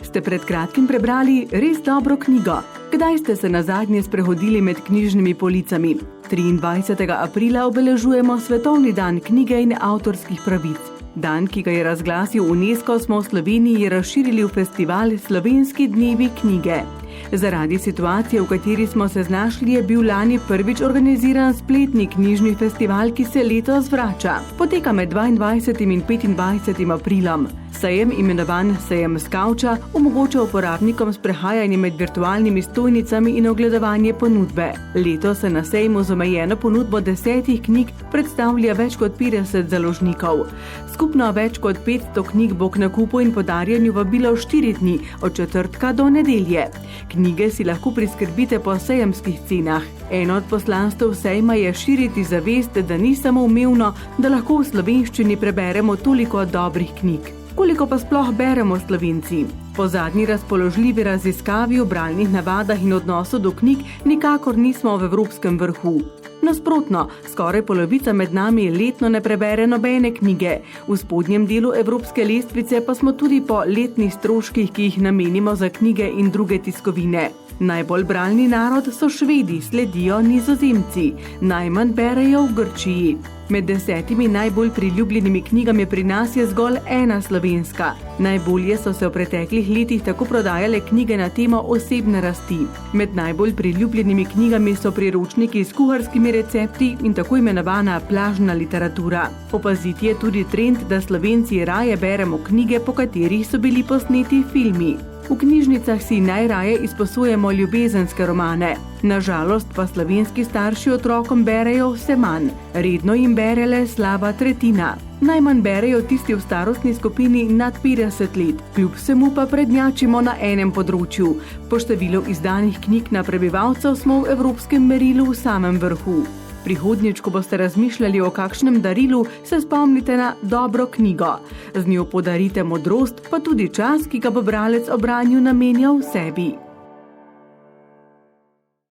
Ste pred kratkim prebrali res dobro knjigo? Kdaj ste se nazadnje sprehodili med knjižnimi policami? 23. aprila obeležujemo Svetovni dan knjige in avtorskih pravic. Dan, ki ga je razglasil UNESCO, smo v Sloveniji razširili v festival Slovenski dnevi knjige. Zaradi situacije, v kateri smo se znašli, je bil lani prvič organiziran spletni knjižni festival, ki se letos vrača. Poteka med 22. in 25. aprilom. Sejem, imenovan Sejem s kavča, omogoča uporabnikom sprehajanje med virtualnimi stojnicami in ogledovanje ponudbe. Letos se na sejmu z omejeno ponudbo 10 knjig predstavlja več kot 50 založnikov. Skupno več kot 500 knjig bo k nakupu in podarjanju vabilo 4 dni, od četrtka do nedelje. Knjige si lahko priskrbite po sejemskih cenah. Eno od poslanstev sejma je širiti zavest, da ni samo umevno, da lahko v slovenščini preberemo toliko dobrih knjig. Koliko pa sploh beremo Slovenci? Po zadnji razpoložljivi raziskavi o bralnih navadah in odnosu do knjig nikakor nismo v evropskem vrhu. Nasprotno, skoraj polovica med nami letno ne prebere nobene knjige. V spodnjem delu evropske lestvice pa smo tudi po letnih stroških, ki jih namenimo za knjige in druge tiskovine. Najbolj bralni narod so Švedi, sledijo Nizozemci. Najmanj berejo v Grčiji. Med 10 najbolj priljubljenimi knjigami pri nas je zgolj ena slovenska. Najbolje so se v preteklih letih tako prodajale knjige na temo osebne rasti. Med najbolj priljubljenimi knjigami so priročniki s kuharskimi recepti in tako imenovana plažna literatura. Opaziti je tudi trend, da Slovenci raje beremo knjige, po katerih so bili posneti filmi. V knjižnicah si najraje izposojamo ljubezenske romane. Nažalost pa slovenski starši otrokom berejo vse manj. Redno jim bere le slaba tretjina. Najmanj berejo tisti v starostni skupini nad 50 let. Kljub vsemu pa prednjačimo na enem področju. Po številu izdanih knjig na prebivalcev smo v evropskem merilu v samem vrhu. Prihodnjič, ko boste razmišljali o kakšnem darilu, se spomnite na dobro knjigo. Z njo podarite modrost, pa tudi čas, ki ga bo bralec ob branju namenjal sebi.